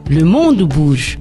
le monde bouge.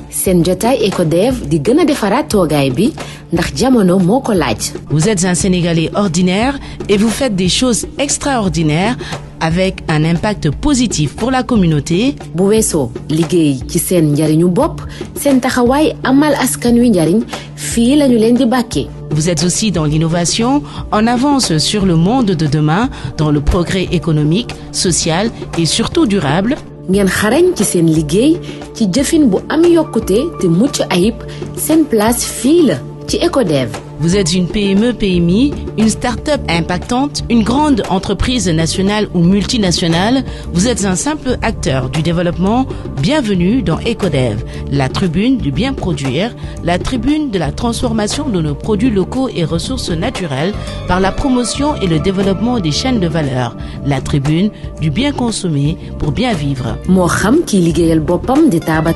Sen jotaay ECODEV di gëna defaraat toogaay bi ndax jamono moo ko laaj. Vous êtes un Sénégalais ordinaire et vous faites des choses extraordinaires avec un impact positif pour la communauté. bu weesoo liggéey ci seen njariñu bopp seen taxawaay amal askan wi njariñ fii lañu leen di bàkkee. Vous êtes aussi dans l'innovation, en avance sur le monde de demain, dans le progrès économique, social et surtout durable. ngeen xarañ ci seen liggéey ci jëfin bu am yokkute te mucc ayib seen place fii la ci ECODEV. Vous êtes une PME, PMI, une start-up impactante, une grande entreprise nationale ou multinationale. Vous êtes un simple acteur du développement. Bienvenue dans ECODEV, la tribune du bien produire, la tribune de la transformation de nos produits locaux et ressources naturelles par la promotion et le développement des chaînes de valeur, la tribune du bien consommer pour bien vivre. moo xam kiy liggéeyal boppam di taaba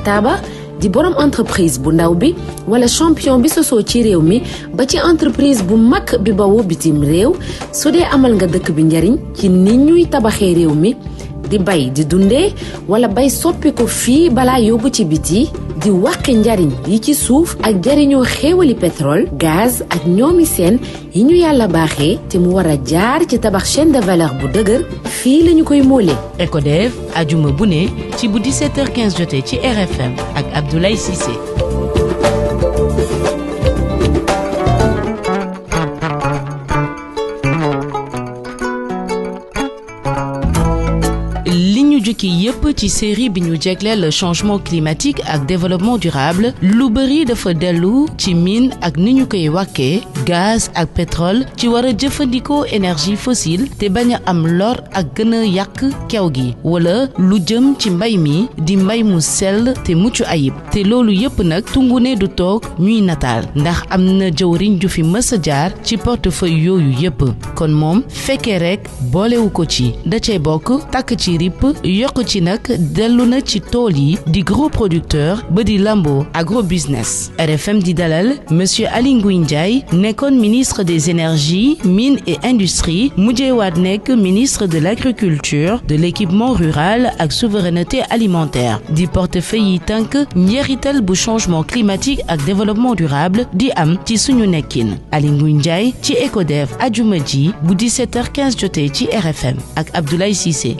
di borom entreprise bu ndaw bi wala champion bi sosoo ci réew mi ba ci entreprise bu mag bi bawoo bitim réew su dee amal nga dëkk bi njariñ ci nit ñuy tabaxee réew mi di bay di dundee wala bay soppi ko fii balaa yóbbu ci biti di wàqe njariñ yi ci suuf ak jariñoo xéewali pétrole gaz ak ñoomi seen yi ñu yàlla baaxee te mu war a jaar ci tabax chaîne de valeur bu dëgër fii lañu koy móolee. ECODEV ajuma bu ne ci bu 17h15 jotee ci RFM ak Abdoulaye Cissé. jukki yépp ci série bi ñu jégleel changement climatique ak développement durable lu bari dafa dellu ci mine ak ni ñu koy wàkkee gaz ak pétrole ci war a jëfandikoo énergie fossile te bañ a am lor ak gën a yàq kew gi wala lu jëm ci mbay mi di mbay mu sell te mucc ayib te loolu yépp nag tungu ne du toog ñuy nataal ndax am na jëwriñ ju fi mës a jaar ci portefeuille yooyu yépp kon moom fekkee rek boolewu ko ci da cay bokk takk ci rip yokk ci nag dellu na ci tool yi di gros producteur ba di lambo agrobusiness RFM di dalal monsieur Aly Ngouille Ndiaye nekkoon ministre des énergies mines et industries mujjeewaat nekk ministre de l'agriculture de l'équipement rural ak souveraineté alimentaire di portefeuille yi tànk njeexital bu changement climatique ak développement durable di am ci suñu nekkin Aly Ngouille Ndiaye ci ECODEV ajuma ji bu 17h15 jotee ci RFM ak Abdoulaye Cissé.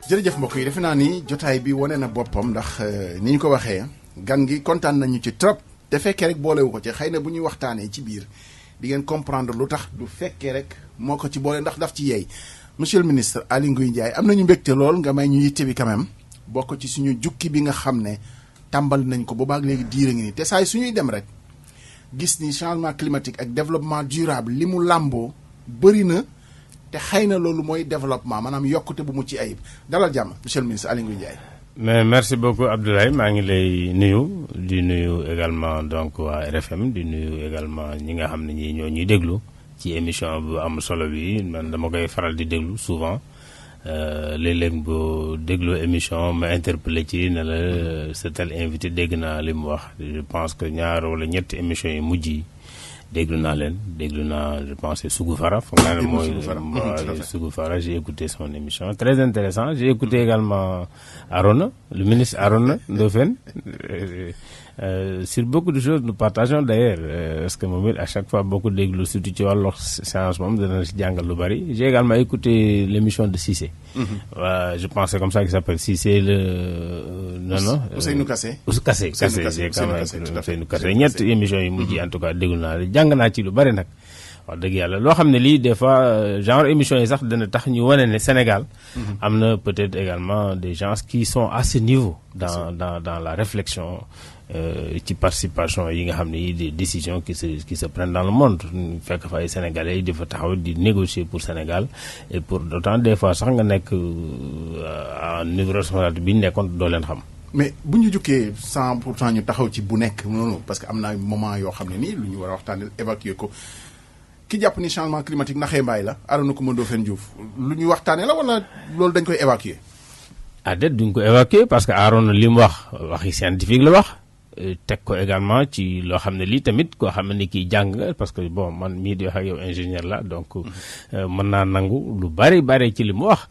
jërëjëf mbokk yi defe naa ni jotaay bi wane na boppam ndax ni ñu ko waxee gan gi kontaan nañu ci trop te fekkee rek boolewu ko ci xëy na bu ñuy waxtaanee ci biir di ngeen comprendre lu tax du fekkee rek moo ko ci boole ndax daf ci yeey monsieur le ministre Aly Ngouille Ndiaye am nañu mbégte lool nga may ñu yitte bi quand même bokk ci suñu jukki bi nga xam ne tàmbal nañ ko boobaak léegi diir a ngi nii te saa yi suñuy dem rek gis ni changement climatique ak développement durable li mu làmboo bëri na te xëy na loolu mooy développement maanaam yokkute bu mu ci ayib dalal jàmm monsieur le ministre Aly Ngouille Ndiaye. mais merci beaucoup Abdoulaye maa ngi lay nuyu di nuyu également donc waa RFM di nuyu également ñi nga xam ne ñi ñoo ñuy déglu ci émission bu am solo bi man dama koy faral di déglu souvent léeg-léeg boo déglu émission ma interpellé ci ne la sa tel invité dégg naa li mu wax je pense que ñaar wala ñetti émission yi mujj yi déglu naa je pense c'est Sougou Fara foog naa ne mooy Sougou Fara j'ai écouté son émission très intéressant j'ai écouté également Arona le ministre Arona Ndofène sur beaucoup de choses nous partageons d'ailleurs parce que moom it à chaque fois beaucoup déglu surtout ci wàllu séance moom dana si jàngal lu bari j'ai également écouté l'émission de Cissé je pense c'est comme ça qu'il s'appelle Cissé Ousseynou Kassé Ousseynou Kassé ñetti émission yi mujj en tout cas déglu naa jàng naa ci lu bari nag wax dëgg yàlla loo xam ne lii des fois genre émission yi sax dana tax ñu wane ne Sénégal am na peut-être également des gens qui sont à ce niveau dans la réflexion ci participation yi nga xam ne yi des décisions qui se prennent dans le monde fekk fa ay Sénégalais yi dafa taxaw di négocier pour Sénégal et pour d'autant des fois sax nga nekk à niveau responsable bi ñu nekkoon doo leen xam. mais bu ñu jukkee 100% ñu taxaw ci bu nekk noonu parce que am na moment yoo xam ne nii lu ñu war a waxtaanee évacuer ko ki jàpp ni changement climatique naxee mbaay la Arona Coumba Ndoffène Diouf lu ñuy waxtaanee la wala loolu dañ koy évacuer. déet duñ ko évacuer parce que Arona li mu waxi scientifique la wax. teg ko également ci loo xam ne lii tamit koo xam ne kii jàng nga parce que bon man mii di wax ak yow ingénieur la donc mën naa nangu lu bari ci li mu wax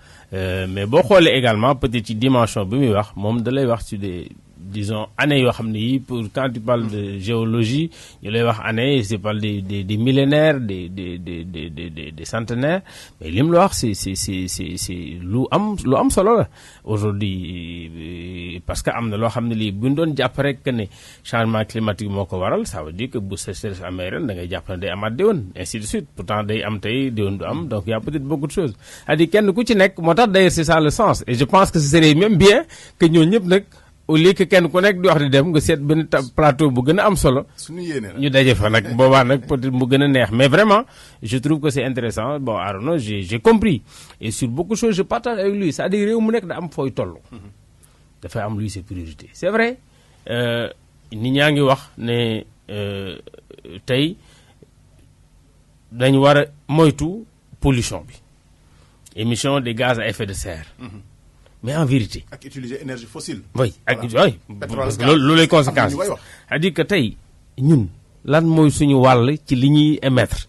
mais boo xoolee également peut-être ci dimension bi muy wax moom da lay wax ci des disons années yoo xam ne yi pour quand tu parles de géologie ñu lay wax années c'est pas des millénaires des centenaires mais li mu la wax c'est lu am solo la aujourd'hui parce que am na loo xam ne lii bu ñu doon jàpp rek que ne changement climatique moo ko waral ça veut dire que bu sécheresse amee ren da ngay jàpp ne day amaat déwén ainsi de suite pourtant day am tey déwén du am donc y a peut-être beaucoup de choses c'est-à-dire kenn ku ci nekk moo tax d'ailleurs c'est ça le sens et je pense que ce serait même bien que ñoo ñëpp nag au lieu que kenn ku nekk di wax di dem nga seet benn plateau bu gën a am solo ñu daje fa nag boobaa nag peut-être mu gën a neex mais vraiment je trouve que c'est intéressant bon I don't know j'ai compris et sur beaucoup de choses je partage avec lui c'est-à-dire réew mu nekk da am fooy toll dafay am luy ses priorités c'est vrai nit ñaa ngi wax ne tey dañ war a moytu pollution bi émission des gaz à effet de serre mais en vérité. ak utiliser énergie fossile. oui ak oui parce que loolu lay conséquence c'est-à-dire que tey ñun lan mooy suñu wàll ci li ñuy émettre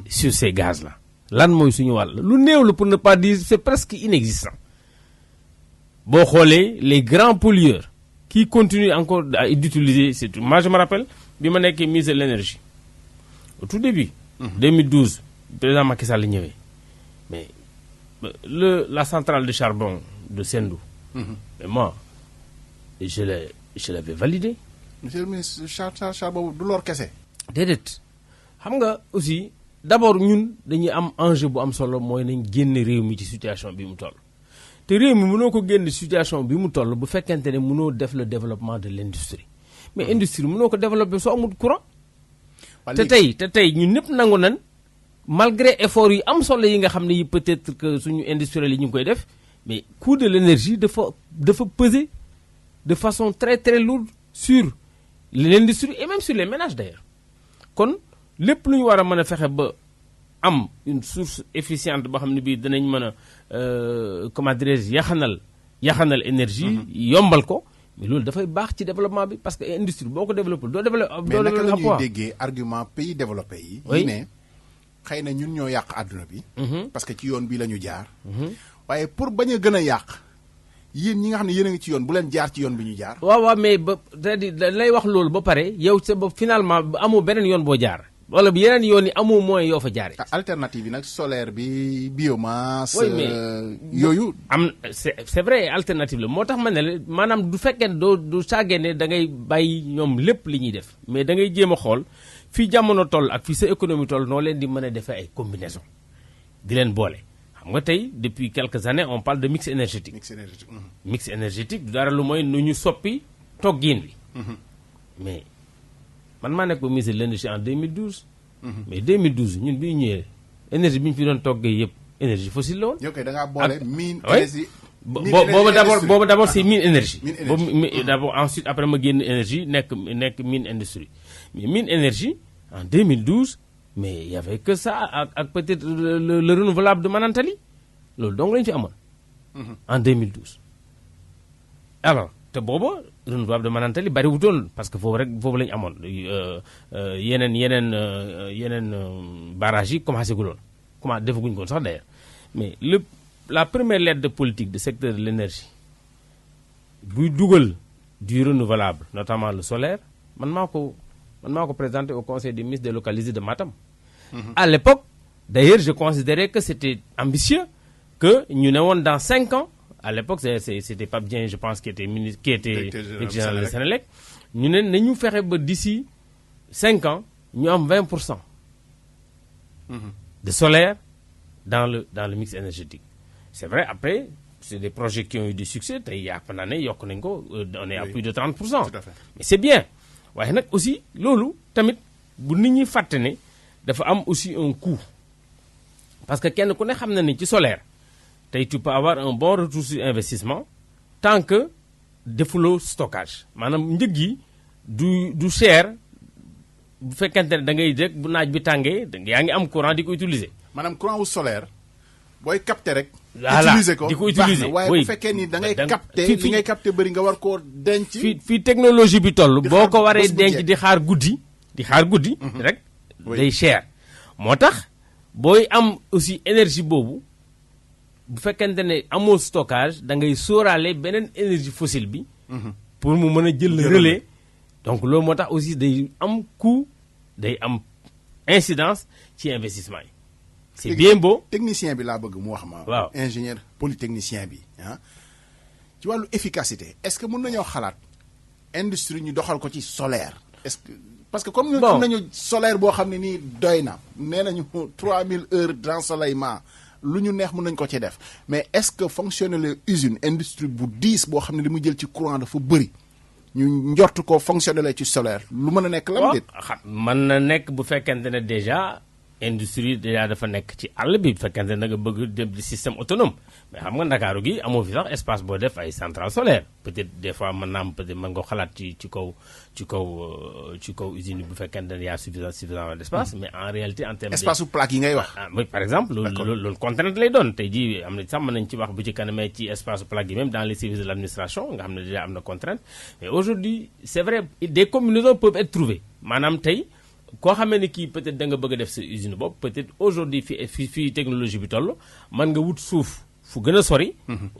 sur ces gaz là lan mooy suñu wàll lu néew la pour ne pas dire c'est presque inexistant boo xoolee les grands pollueurs qui continuent encore d'utiliser c'est moi je me rappelle bi ma nekkee ministre de l'énergie au tout début 2012 président Macky Sall ñëwee mais la centrale de charbon de Sendou. Mais moi, je l'avais validé. Monsieur le ministre, charbon du lor kese. Déedéet xam nga aussi d'abord ñun dañuy am enjeu bu am solo mooy nañ génn réew mi ci situation bi mu toll. te réew mi mënoo ko génn situation bi mu toll bu fekkente ne mënoo def le développement de l'industrie. mais industrie mënoo ko développer soo amul courant. te tey ñun ñëpp nangu nan malgré effort yi am solo yi nga xam ne yi peut-être que suñu industriel yi ñu ngi koy def mais coût de l'énergie dafa peser de façon très très lourde sur l'industrie et même sur les ménages d'ailleurs kon lépp lu ñu war a mën a fexe ba am une source efficiente boo xam ne bii dinañ mën a comment dirais-je yaxanal énergie yombal ko mais loolu dafay baax ci développement bi parce que industrie boo ko développé doo développé mais naka la ñuy déggee argument pays développés yi yi ne xëy na ñun ñoo yàq àdduna bi parce que ci yoon bi la ñu jaar waaye pour bañ a gën a yàq yéen ñi nga xam ne yéen a ngi ci yoon bu leen jaar ci yoon bi ñu jaar waaw mais ba c'est-à-dire da lay wax loolu ba pare yow sa ba finalement amoo beneen yoon boo jaar wala bi yeneen yoon yi amoo moyen yoo fa jaaree. alternative yi nag solaire bi biomasse. yooyu. am c'est vrai alternative la moo tax ma ne la maanaam du fekkee du sàggee ne da ngay bàyyi ñoom lépp li ñuy def mais da ngay jéem a xool fii jamono toll ak fii sa économie toll noo leen di mën a defee ay combinaison di leen boole. xam nga tey depuis quelques années on parle de mix énergétique. Mix énergétique du dara lu mooy nu ñu soppi toggin bi. mais man maa nekk ba ministre de l'énergie en 2012. mais 2012 ñun bi ñu ñëwee énergie bi ñu fi doon toggee yëpp énergie fossile la woon. yow kay da ngaa boole mine énergie. boobu d'abord c'est mine énergie. boobu d'abord ensuite après ma génn énergie nekk mine industrie. mais mine énergie en 2012. mais il y avait que ça ak peut-être le renouvelable de Manantali loolu donc lañu fi amoon. en 2012. alors te booba renouvelable de Manantali bari wutoon parce que foofu lañu amoon yeneen barrages yi commencé gu loon defaguñu ko sax d'ailleurs mais la première lettre de politique du secteur de l'énergie buy dugal du renouvelable notamment le solaire man maa ko présenté au conseil des ministres délocalisé de Matam. À l'époque, d'ailleurs, je considérais que c'était ambitieux, que nous n'avons dans 5 ans, à l'époque, c'était Pape Dieng, je pense, qui était directeur général de Sénélec, nous avons fait d'ici 5 ans, nous avons 20% de solaire dans le mix énergétique. C'est vrai, après, c'est des projets qui ont eu du succès, il y a une année, on est à plus de 30%. Tout à fait. Mais c'est bien. waaye nag aussi loolu tamit bu nit ñi fàtte ne dafa am aussi un coût parce que kenn ku ne xam na ni ci solaire tey tu peux avoir un bon retour sur investissement tant que defuloo stockage maanaam njëg yi du cher bu fekkente ne da ngay rek bu naaj bi tàngee yaa ngi am courant di ko utiliser. maanaam courant wu solaire booy capter rek. voilà utiliser ko di ko utiliser waaye bu fekkee ni da ngay capter li ngay capter bëri nga war koo denc. fii technologie bi toll. boo ko waree denc di xaar guddi. rek day cher. moo tax booy am aussi énergie boobu bu fekkente ne amoo stockage da ngay sóoraale beneen énergie fossile bi. pour mu mën a jël relais. donc loolu moo tax aussi day am coût day am incidence ci investissement yi. c'est bien beau. technicien bi laa bëgg mu wax ma. waaw ingénieur polytechnicien bi ah. ci wàllu efficacité est-ce que mën nañoo xalaat industrie ñu doxal ko ci solaire. est-ce que parce que comme ñu am nañu solaire boo xam ne nii doy na nee nañu 3000 heures d'ensoleillement lu ñu neex mën nañ ko ci def mais est-ce que fonctionner les usines industrie bu diis boo xam ne li mu jël ci courant dafa bëri ñu njort ko fonctionner ci solaire lu mën a nekk la mu déet. mën na nekk bu fekkente ne déjà industrie déjà dafa nekk ci àll bi bu fekkente ne nga bëgg dem di système autonome mais xam nga Ndakaaru gi amoo fi sax espace boo def ay centrale solaire peut-être des fois mën naa am peut-être mën nga xalaat ci kaw usine yi bu fekkente ne y a suffisamment d'espace mais en réalité en termes espace su plaque yi ngay wax. oui par exemple loolu contrainte lay doon tey jii am na sax mën nañu ci wax bu ci kanamee ci espace su plaque yi même dans les services de l'administration nga xam ne déjà am na contrainte mais aujourd'hui c'est vrai des combinaisons peuvent être trouvées maanaam tey koo xamee ni kii peut-être da nga bëgg a def sa usine bopp peut-être aujourd'hui fii technologie bi toll mën nga wut suuf fu gën a sori.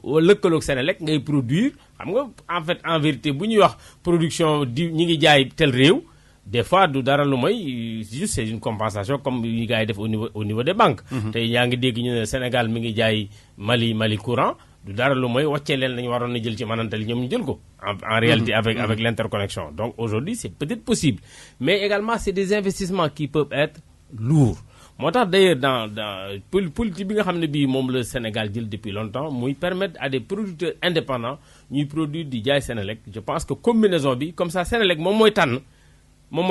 lëkkaloog Senelec ngay produire xam nga en fait en vérité bu ñuy wax production di ñi ngi jaay tel réew des fois du dara lu mooy juste c'est une compensation comme yi gars yi def au niveau des banques. tey yaa ngi dégg ñu ne Sénégal mi ngi jaay Mali courant. du dara lu mooy wàccee leen lañu waroon na jël ci manantali ñoom ñu jël ko en réalité avec l'interconnexion donc aujourd'hui c'est peut-être possible mais également c'est des investissements qui peuvent être lourds moo tax d'ailleurs dans politique bi nga xam ne bii moom le Sénégal jël depuis longtemps muy permettre à des producteurs indépendants ñuy produire di jaay Senelec je pense que combinaison bi comme ça Senelec moom mooy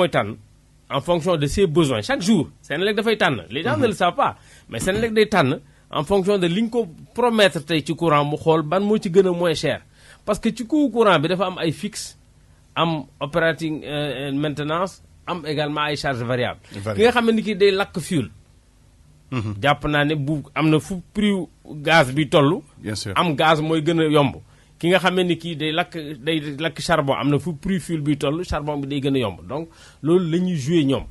tànn en fonction de ses besoins chaque jour Senelec dafay tànn les gens ne le savent pas mais Senelec day tànn en fonction de li nga ko promettre tey ci courant mu xool ban moo ci gën a moins cher parce que ci coût courant bi dafa am ay fixe am operating maintenance am également ay charges variables ki nga xam ne ni ki day lakk fuel jàpp naa ne bu am na fu prix gaz bi toll bien sûr am gaz mooy gën a yomb ki nga xam ne ni kii day lakk charbon am na fu prix fuel bi toll charbon bi day gën a yomb donc loolu la ñuy jouer ñoom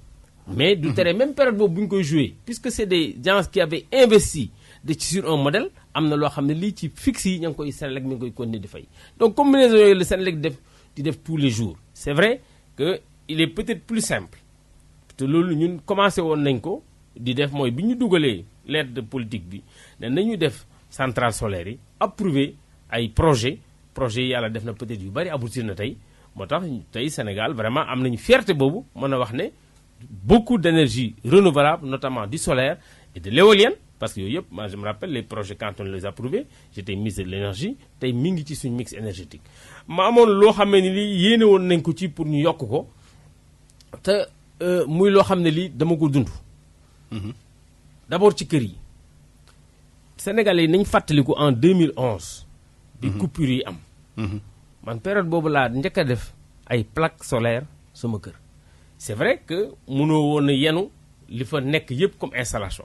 mais du tere même période boobu bu ñu koy jouer puisque c'est des gens qui avaient investi sur un modèle am na loo xam ne lii ci fixe yi ña ngi koy Senelec mi ngi koy continuer di fay donc combinaison yooyu le Senelec di def tous les jours c'est vrai que il est peut-être plus simple te loolu ñun commencé woon nañ ko di def mooy bi ñu dugalee l'aide politique bi ne nañu def centrale solaire yi approuver ay projets yi yàlla def na peut-être yu bari aboutir na tey moo tax tey Sénégal vraiment am nañu fierté boobu mën a wax ne beaucoup d'énergie renouvelable notamment du solaire et de l'éolienne parce que yooyu yëpp moi je me rappelle les projets quand on les a approuvés j'étais ministre de l'énergie tey mi ngi ci suñu mix énergétique ma amoon loo xam ne lii yéene woon nañ ko ci pour ñu yokk ko te muy loo xam ne lii dama ko dund d'abord ci kër yi Sénégalais yi nañ fàttaliku en 2011 bi coupure yi am man période boobu laa njëkk a def ay plaques solaires sama kër c'est vrai que mënoo woon a yenu li fa nekk yëpp comme installation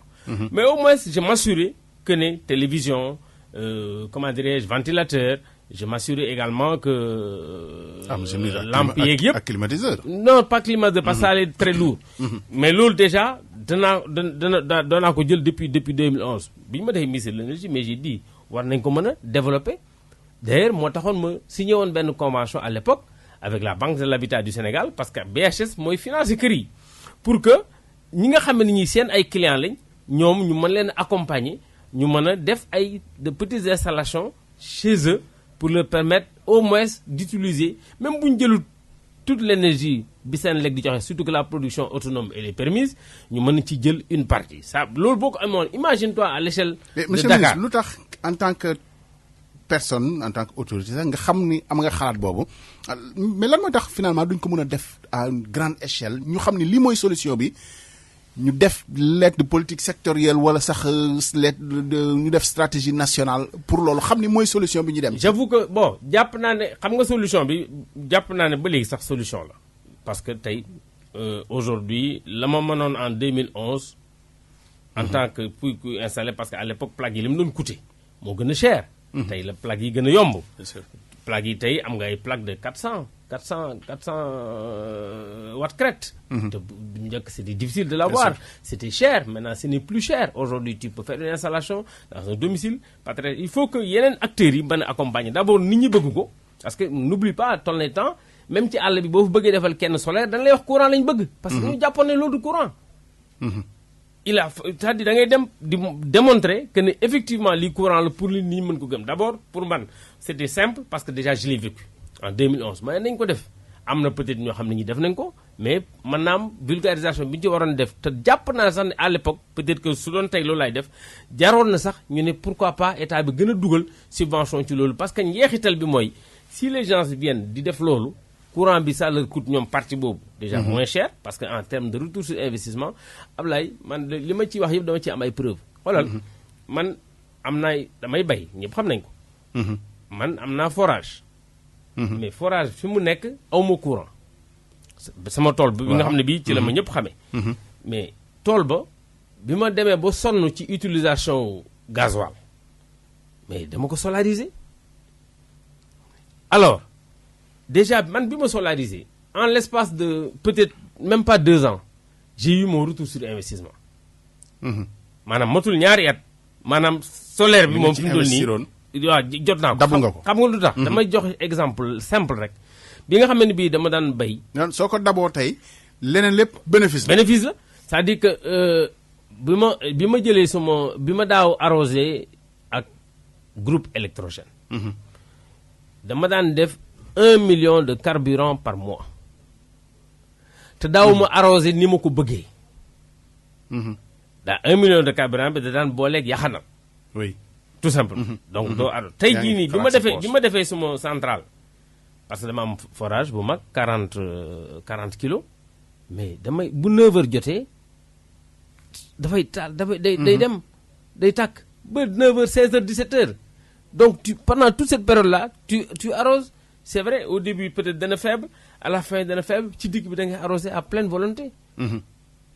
mais au moins je m'assurais que ne télévision comment dirais-je ventilateur je m'assurais également que lampe yeeg yëpp ak climatiseur non pas climatiseur parce que ça allait très lourd mais loolu déjà danaa ko jël depuis 2011 bi ñu ma defee ministre de l'énergie mais j'ai dit war nañ ko mën a développer d'ailleurs moo taxoon ma signé woon benn convention à l'époque avec la Banque de l'Habitat du Sénégal parce que BHS mooy financer kër yi pour que ñi nga xam ne ñi seen ay clients lañ ñoom ñu mën leen accompagner ñu mën a def ay de petites installations chez eux pour leur permettre au moins d'utiliser même bu ñu jëlut toute l'énergie bi Senelec di joxe surtout que la production autonome elle est permise ñu mën ci jël une partie ça loolu boo ko amoon imagine-toi à l'échelle de Dakar. Monsieur le ministre lu tax en tant que personne en tant que autorité sax nga xam ni am nga xalaat boobu mais lan mooy tax finalement duñ ko mën a def à une grande échelle ñu xam ni lii mooy solution bi ñu def lettre de politique sectorielle wala sax lettre ñu def stratégie nationale pour loolu xam ni mooy solution bi ñu dem. j'avoue que bon jàpp naa ne xam nga solution bi jàpp naa ne ba léegi sax solution la parce que tey aujourd'hui la ma mënoon en 2011 en tant que pour installer parce qu'à l'époque plaques yi li mu doon coûter moo gën a cher. tey la plaques yi gën a yomb. plaques yi tey am nga ay plaques de 400 watts crête. te bu njëkk c'était difficile de l'avoir. C'était cher. Maintenant ce n'est plus cher. Aujourd'hui tu peux faire une installation dans un domicile pas très. Il faut que yeneen acteurs yi mën a accompagner d'abord nit ñi bëgg ko parce que n'oublie pas toll na temps même ci àll bi boo fa bëggee defal kenn solaire dañ lay wax courant lañ bëgg. parce que ñu jàppoon ne loolu du courant. il a c'est-à-dire da ngay dem di démontrer que ne effectivement lii courant la pour li nit ñi mën ko gëm d'abord pour man c'était simple parce que déjà je l'ai vécu en 2011 mais nañ ko def am na peut-être ñoo xam ne ñi def nañ ko mais maanaam vulgarisation bi ñu ci waroon def te jàpp naa sax ne à l'époque peut-être que su doon tey loolu laay def jaroon na sax ñu ne pourquoi pas état bi gën a dugal subvention ci loolu parce que njeexital bi mooy si les gens viennent di def loolu courant bi ça leur coûte ñoom partie boobu déjà moins cher parce que en termes de retour sur investissement Ablaye man li ma ciy wax yëpp dama ci am ay preuves xoolal man am naa damay bay ñëpp xam nañ ko man am naa forage mais forage fi mu nekk awma courant sama tool bi nga xam ne bii ci la ma ñëpp xamee mais tool ba bi ma demee ba sonn ci utilisation gasoil mais dama ko solariser alors déjà man bi ma solarisé en l'espace de peut-être même pas 2 ans j'ai eu mon retour sur investissement maanaam matul ñaari at maanaam solaire bi moom fi mu toll nii waaw jot naa ko dabu nga ko xam nga lu tax damay jox exemple simple rek bi nga xam ne bii dama daan bay soo ko daboo tey leneen lépp bénéfice la c'est-à-dire que bi ma jëlee sama bi ma daaw arrosé ak groupe électrogène dama daan def 1 million de carburant par mois te daawuma arrosé ni ma ko bëggee daa 1 million de carburant bi da daan booleeg yaxanal oui tout simplement donc doo arrosé tey jii nii bi ma defee suma centrale parce que dama am forage bu mag 40 kilos mais damay bu 9h jotee dafay taal dafay day dem day tàkk ba 9h 16h 17h donc pendant toute cette période là tu arroses. C'est vrai, au début peut-être dana faible, à la fin dana faible, ci digg bi da ngay arrosé à pleine volonté.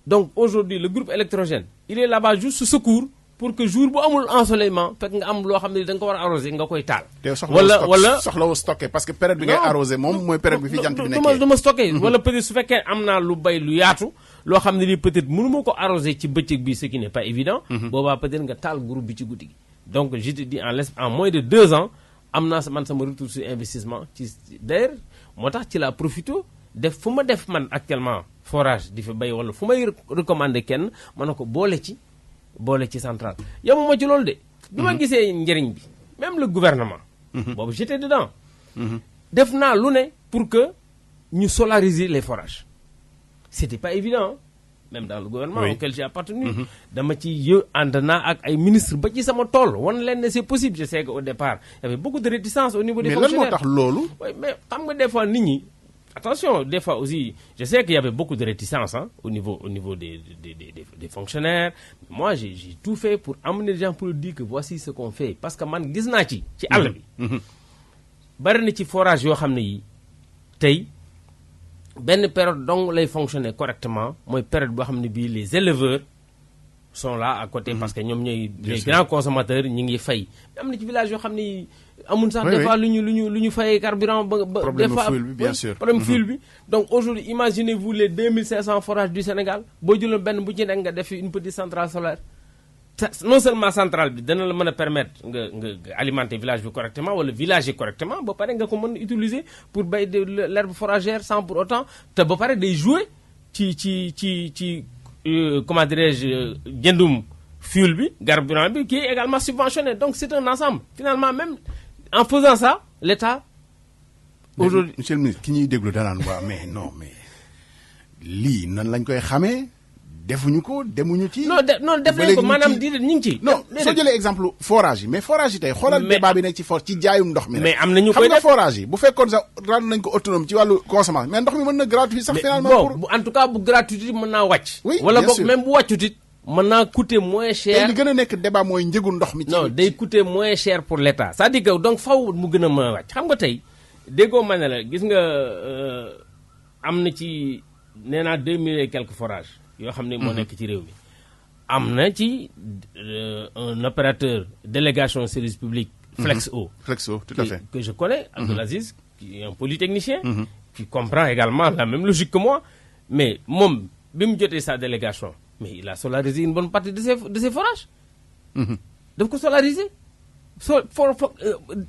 Donc aujourd'hui le groupe électrogène, il est là-bas juste sous secours pour que jour bu amul ensoleillement fekk nga am loo xam ne da nga ko war a arrosé nga koy taal. wala soxlawoo stocké parce que période bi ngay arrosé moom mooy période bi fi jant bi nekkee. du ma stocké wala peut-être su fekkee am naa lu bay lu yaatu loo xam ne nii peut-être mënu ma ko arrosé ci bëccëg bi ce qui n'est pas évident. boobaa peut-être nga taal groupe bi ci guddi gi. Donc je te dis en moins de 2 ans. am naa man sama retour sur investissement ci d'ailleurs moo tax ci la profito def fu ma def man actuellement forage di fa bay wala fu may recommander kenn ma ne ko boole ci centrale yamuma ci loolu de bi ma gisee njëriñ bi même le gouvernement boobu j'étais dedans def naa lu ne pour que ñu solariser les forages c'était pas évident même dans le gouvernement auquel j'ai appartenu dama ci ànd naa ak ay ministre ba ci sama tool wan leen ne c'est possible je sais qu'au départ il y avait beaucoup de réticence au niveau des fonctionnaires mais lan moo tax loolu mais xam nga des fois nit ñi attention des fois aussi je sais qu'il y avait beaucoup de réticence au niveau des fonctionnaires moi j'ai tout fait pour amener les gens pour dire que voici ce qu'on fait parce que man gis naa ci àll bi bari na ci forage yoo xam ne yi tey benn période donc lay fonctionner correctement mooy période boo xam ne bii les éleveurs sont là à côté parce que ñoom ñooy les grands consommateurs ñi ngi fay am na ci village yoo xam ne amul sax des fois lu ñu fayee carburant ba des fois problème fuel bi donc aujourd'hui imaginez-vous les 2500 forages du Sénégal boo jëloon benn bu ci nekk nga def une petite centrale solaire non seulement centrale bi dana la mën a permettre nga alimenter village bi correctement wala villager correctement ba pare nga ko mën utiliser pour bay de l'herbe foragère sans pour autant te ba pare day jouer ci comment dirais-je jëndum fuel bi carburant bi qui est également subventionné donc c'est un ensemble finalement même en faisant ça l'État aujourd'hui monsieur le ministre ki ñuy déglu danaan waa mais non mais lii nan lañ koy xamee defuñu ko demuñu ci. non def nañ ko maanaam di ñu ngi ci. non soo jëlee exemple forage yi mais forage yi tey xoolal débat bi nekk ci ci jaayum ndox mi. mais am na ñu koy def xam nga forage yi bu fekkoon sax rendre nañ ko autonome ci wàllu consommation mais ndox mi mën na gratuit sax finalement. bon en tout cas bu gratuit mën naa wàcc. oui wala boog même bu wàccut it mën naa coûter moins cher. te li gën a nekk débat mooy njëgu ndox mi. non day coûter moins cher pour l'État c'est-à-dire que donc faw mu gën a mën a wàcc xam nga tey déggoo ma ne la gis nga am na ci nee naa 2000 et quelques forages yoo xam ne moo nekk ci réew mi am na ci un opérateur délégation service public Flexo. Flexo, tout à fait. Que je connais, Abdelaziz, qui est un polytechnicien, qui comprend également la même logique que moi. Mais Mom, bim jotté sa délégation, mais il a solarisé une bonne partie de ses forages. Donc, ko solariser.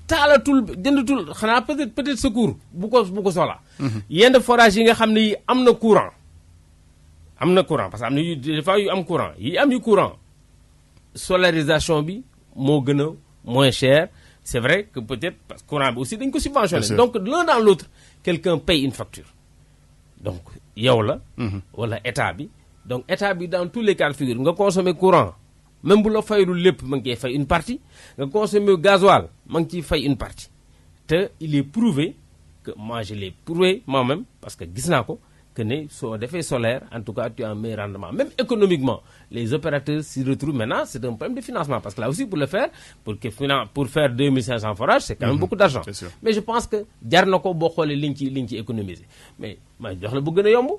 Taalatul jëndatul xanaa peut-être secours bu ko soxla. Yenn forage yi nga xam ne yi am na courant. Am na courant parce que am na des fois yu am courant yi am yu courant solarisation bi moo gën a moins cher. C'est vrai que peut-être parce que courant bi aussi dañ ko subventionné. Donc l'un dans l'autre quelqu'un paye une facture. Donc yow la. wala état bi. Donc état bi dans tous les cas de figure nga consommer courant même bu la fayul lépp ma ngi ciy fay une partie nga consommer gasoil ma ngi ciy fay une partie. Te il est prouvé que moi je l'ai prouvé moi-même parce que gis naa ko que ne soo defee solaire en tout cas tu as un meilleur rendement même économiquement les opérateurs s'y retrouvent. Maintenant c'est un problème de financement parce que là aussi pour le faire pour faire 2500 forages c'est quand même beaucoup d'argent. Mais je pense que jar na ko boo xoolee liñ ci économiser mais ma jox la bu gën a yomb.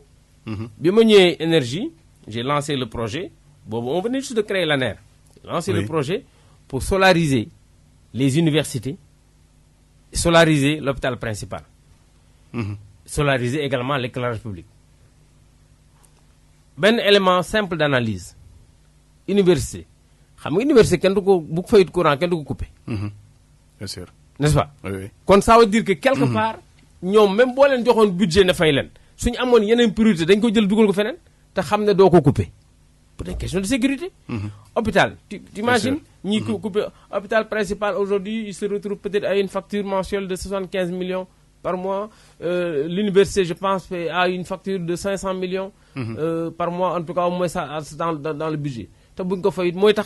Bi ma ñëwee énergie j'ai lancé le projet boobu on venait juste de créer l'ANER. J'ai lancé le projet pour solariser les universités, solariser l'hôpital principal. Solariser également l'éclairage public. Ben élément simple d'analyse. Université. Xam nga université kenn du ko bu ko fayut courant kenn du ko couper. Bien sûr. N'est-ce pas? Oui. Kon ça veut dire que quelque part ñoom même boo leen joxoon budget ne fay leen suñu amoon yeneen priorité dañ ko jël dugal ko feneen te xam ne doo ko couper. Pour une question de sécurité. Hôpital, tu imagines, ni couper hôpital principal aujourd'hui, il se retrouve peut-être à une facture mensuelle de 75 millions par mois. L'université, je pense, a une facture de 500 millions par mois, en tout cas au moins ça, dans le budget.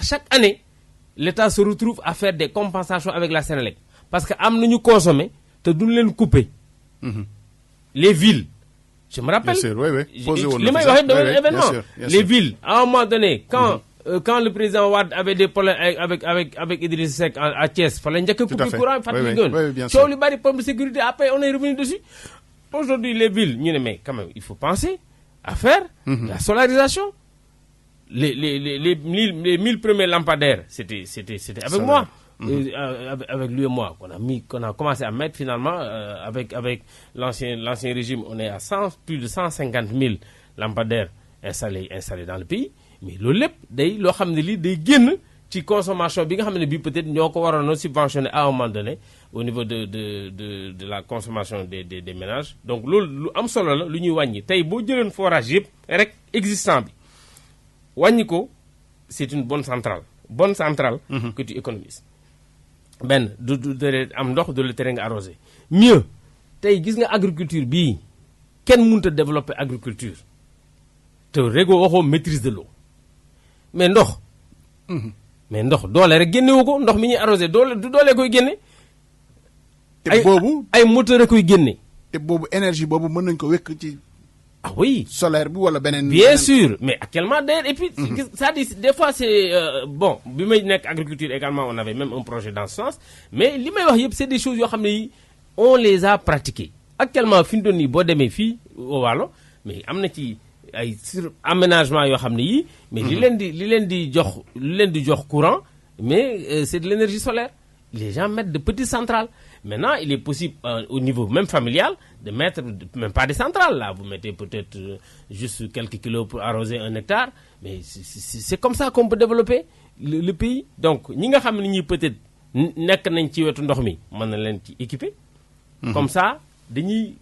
Chaque année, l'État se retrouve à faire des compensations avec la Sénélec. Parce que nous consommer, te nous les couper. Les villes. Je me rappelle, les villes, à un moment donné, quand le président Wade avait des problèmes avec Idriss Seck à Thiès, il fallait que couper le courant, sur les barres de sécurité, après on est revenu dessus. Aujourd'hui, les villes, mais quand même, il faut penser à faire la solarisation. Les 1000 premiers lampadaires, c'était avec moi. Avec lui et moi, qu'on a commencé à mettre finalement, avec l'ancien régime, on est à plus de 150 000 lampadaires installés dans le pays. Mais le LEP, lo xamné li day génn ci consommation bi nga xamné bi peut-être ñoko warono subventionner à un moment donné au niveau de la consommation des ménages. Donc lu am solo la lu ñuy wañi tay bo jëlone forage yépp rek existant bi wañi ko c'est une bonne centrale que tu économises. Ben du am ndox de le terrain nga arrosé. Mieux tay gis nga agriculture bi kenn mënut a développer agriculture te rego waxo maîtrise de l'eau. Mais ndox doole rek génnewu ko ndox mi ñuy arrosé doole du doole koy génne. te boobu ay moteur a koy génne. te boobu énergie boobu mën nañ ko wekk ci. Ah oui. Solaire bi wala beneen. Bien sûr mais actuellement d'ailleurs et puis. ça dit des fois c'est bon bi may nekk agriculture également on avait même un projet dans ce sens mais li may wax yëpp c'est des choses yoo xam ne yi on les a pratiquées actuellement fi mu doon nii boo demee fii au Waalo mais am na ci. Ay aménagement yoo xam ne yii mais li leen di jox courant mais c'est de l'énergie solaire. Les gens mettent de petites centrales. Maintenant il est possible au niveau même familial de mettre même pas des centrales là vous mettez peut-être juste quelques kilos pour arroser 1 hectare mais c'est comme ça qu'on peut développer le pays. Donc ñi nga xam ne ñi peut-être nekk nañ ci wetu ndox mi mën na leen ci équiper comme ça dañuy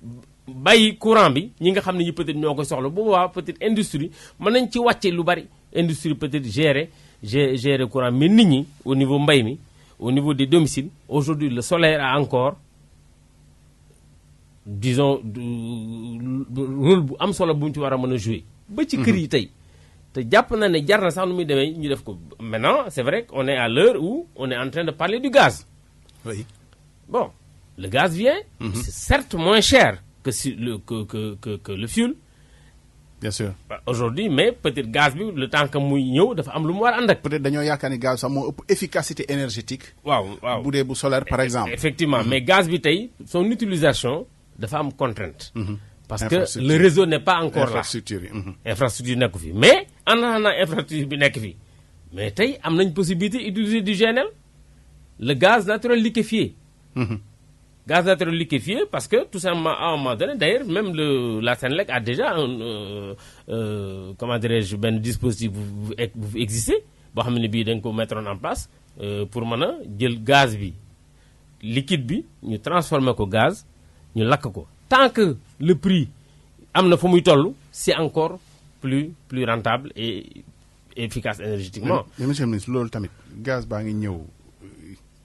bàyyi courant bi ñi nga xam ne ñi peut-être ñoo koy soxla bu boobaa peut-être industrie mën nañ ci wàcce lu bari industrie peut-être gérer courant mais nit ñi au niveau mbay mi au niveau des domiciles aujourd'hui le solaire a encore disons rôle bu am solo bu mu ci war a mën a jouer ba ci kër yi tey te jàpp na ne jar na sax nu muy demee ñu def ko maintenant c'est vrai qu'on est à l'heure où on est en train de parler du gaz. Oui. Bon le gaz vient c'est certes moins cher que le fioul. Bien sûr. Aujourd'hui mais peut-être gaz bi le temps que muy ñëw dafa am lu mu war a ànd ak. Peut-être dañoo yaakaar ni gaz sax moo ëpp efficacité énergétique. waaw bu dee bu solaire par exemple. Effectivement mais gaz bi tey son utilisation dafa am contrainte. Parce que le réseau n'est pas encore là. Infrastructure yi. Infrastructure nekku fi mais en attendant infrastructure bi nekk fi mais tey am nañ possibilité utiliser du GNL le gaz naturel liquéfié. Gaz naturel liquéfié parce que tout simplement à un moment donné d'ailleurs même la Senelec a déjà comment dirais-je benn dispositif bu existé boo xam ne bii dañ ko mettre en place pour mën a jël gaz bi liquide bi ñu transformer ko gaz ñu lakk ko tant que le prix am na fa muy toll c'est encore plus rentable et efficace énergétiquement. mais monsieur le ministre loolu tamit gaz baa ngi ñëw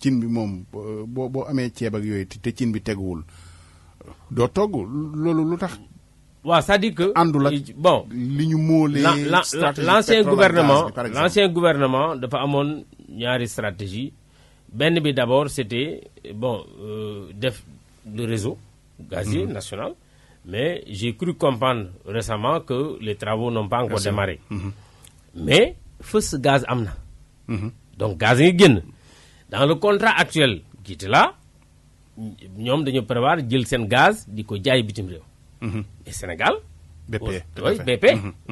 cin bi moom boo amee ceeb ak yooyu te cin bi teguwul doo togg loolu lu tax. waaw c'est-à-dire que àndul ak bon li ñu moolee. l'ancien gouvernement dafa amoon ñaari stratégie benn bi d'abord c'était bon def le réseau gazier national mais j'ai cru comprendre récemment que les travaux n'ont pas encore démarré. mais fës gaz am na. donc gaz yi génn dans le contrat actuel qui était là ñoom dañu prévoir jël seen gaz di ko jaay bitim réew. et Sénégal. BP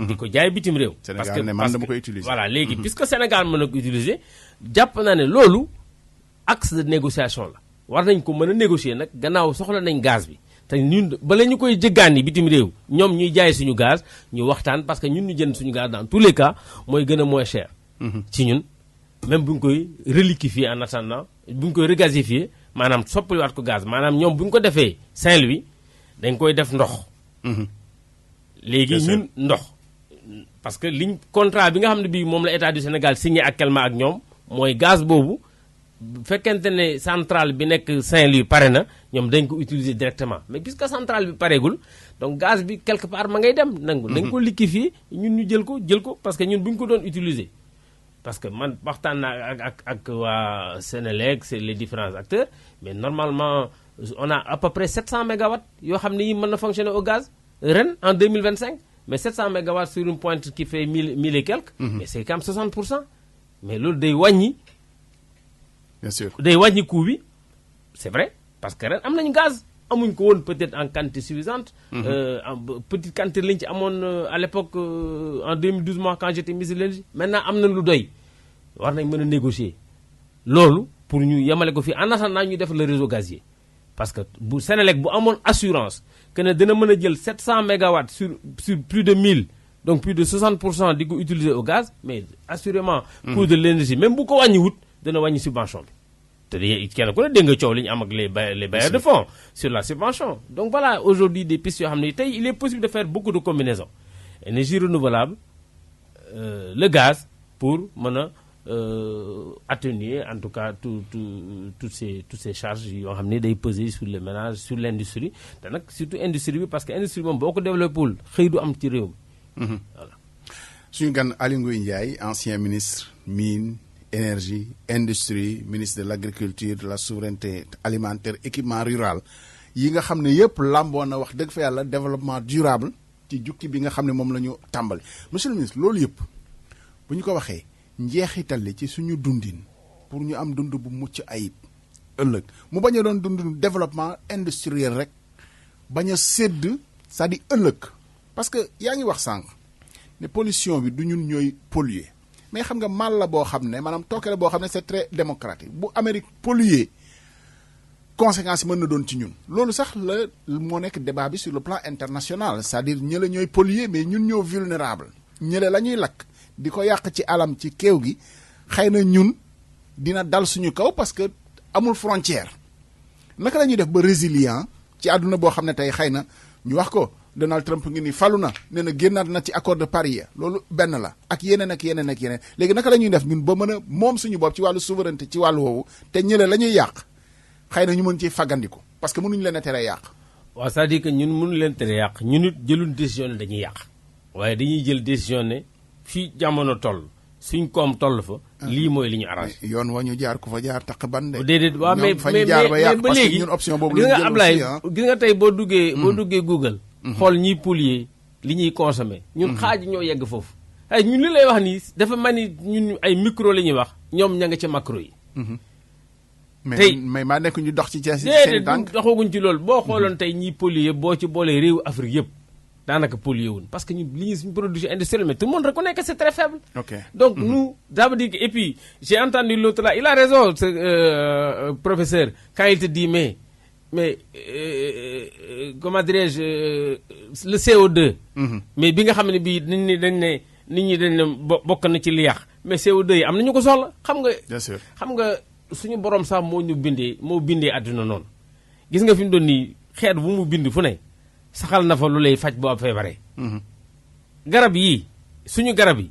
di ko jaay bitim réew. parce que man dama koy utiliser. voilà léegi puisque Sénégal mën na ko utiliser jàpp naa ne loolu axe de négociation la war nañ ko mën a négocier nag gannaaw soxla nañ gaz bi te ñun bala ñu koy jëggaani bitim réew ñoom ñuy jaay suñu gaz ñu waxtaan parce que ñun ñu jënd suñu gaz dans tous les cas mooy gën a moins cher. ci ñun même bu ñu koy reliquéfier en attendant bu ñu koy regasifier maanaam soppaliwaat ko gaz maanaam ñoom bu ñu ko defee Saint-Louis dañ koy def ndox. léegi ñun ndox parce que liñ contrat bi nga xam ne bii moom la état du Sénégal signé actuellement ak ñoom mooy gaz boobu bu fekkente ne centrale bi nekk Saint-Louis pare na ñoom dañ ko utiliser directement mais puisque centrale bi pareegul donc gaz bi quelque part ma ngay dem nangu dañ ko liquéfier ñun ñu jël ko parce que ñun bu ñu ko doon utiliser parce que man waxtaan naa ak waa Senelec c'est les différents acteurs mais normalement on a à peu près 700 mégawatts yoo xam ne yi mën na fonctionner au gaz ren en 2025 mais 700 mégawatts sur une pointe qui fait 1000 et quelques. mais c'est quand même 60%. mais loolu day wàññi. bien sûr day wàññi coût bi c'est vrai parce que ren am nañu gaz amuñ ko woon peut-être en quantité suffisante. En petite quantité lañ ci amoon à l'époque en 2012 moi quand j'étais ministre de l'énergie maintenant am nañ lu doy war nañ mën a négocier loolu pour ñu yemale ko fii en attendant ñu def le réseau gazier. parce que bu Senelec bu amoon assurance que ne dina mën a jël 700 mégawatts sur plus de 1000 donc plus de 60% di ko utiliser au gaz mais assurément. coût de l'énergie même bu ko wàññi wut dana wàññi subvention bi. te kenn ku ne dégg nga coow li ñu am ak les bailleurs de fonds sur la subvention. donc voilà aujourd'hui des pistes yoo xam ne tey il est possible de faire beaucoup de combinaisons énergie renouvelable le gaz pour mën a atténuer en tout cas toutes ces charges yoo xam ne day peser sur les ménages sur l'industrie te nag surtout industrie bi parce que industrie moom boo ko développé wul xëy du am ci réew mi voilà. suñu gan Aly Ngouille Ndiaye ancien ministre mine énergie industrie ministre de l'agriculture de la souveraineté alimentaire équipement rural yi nga xam ne yëpp làmboo na wax dëgg fa yàlla développement durable ci jukki bi nga xam ne moom la ñu tàmbali monsieur le ministre loolu yëpp bu ñu ko waxee njeexital li ci suñu dundin pour ñu am dund bu mucc ayib ëllëg mu bañ a doon dund développement industriel rek bañ a sédd c'est-à-dire ëllëg parce que yaa ngi wax sànq ne pollution bi du ñun ñooy polluer mais xam nga mal la boo xam ne maanaam tooke la boo xam ne c'est très démocratique bu Amérique polluer conséquences yi mën na doon ci ñun loolu sax la moo nekk débat bi sur le plan international c'est-à-dire ñële ñooy polluer mais ñun ñoo vulnérable ñële la ñuy lakk di ko yàq ci alam ci kéew gi xëy na ñun dina dal suñu kaw parce que amul frontière naka la ñuy def ba résilient ci àdduna boo xam ne tey xëy na ñu wax ko Donald Trump ngi ni falu na nee na génnaat na ci accord de Paris loolu benn la ak yeneen ak yeneen ak yeneen léegi naka la ñuy def ñun ba mën a moom suñu bopp ci wàllu souveraineté ci wàllu woowu te ñële la ñuy yàq xëy na ñu mën ciy faggandiku parce que mënuñu leen a tere yàq. waaw c'est-à-dire que ñun mënuñu leen tere yàq ñun it jëluñ décision ne dañuy yàq waaye dañuy jël décision ne fii jamono toll suñ koom toll fa. lii mooy li ñu arrangé. yoon wa ñu jaar ku fa jaar taq ban de. déedéet waaw mais fa ñu jaar ba yàq parce que ñun option boobu la ñu jël aussi gis nga tey boo duggee Google. xool ñiy polluer li ñuy consommer. ñun xaaj ñoo yegg foofu. ay ñun li lay wax nii dafa mel ni ñun ay micro la ñuy wax ñoom ña nga ca macro yi. tey mais maa nekk ñu dox ci seen tànk doxaguñ ci loolu boo xooloon tey ñiy polluer boo ci boolee réewu Afrique yëpp daanaka pollué wuñ parce que ñu li ñu suñu production industrielle mais tout le monde reconnaît que c'est très faible. Donc nous ça veut dire que et puis j'ai entendu l'autre là il a raison ce professeur quand il te dit mais comment dirais-je le CO2. mais bi nga xam ne bii nit ñi dañ ne bokk na ci li yàq mais CO2 yi am nañu ko soxla xam nga. bien sûr xam nga suñu borom sax moo bindee àdduna noonu gis nga fi mu doon nii xeet bu mu bind fu ne saxal na fa lu lay faj boo feebaree. garab yi suñu garab yi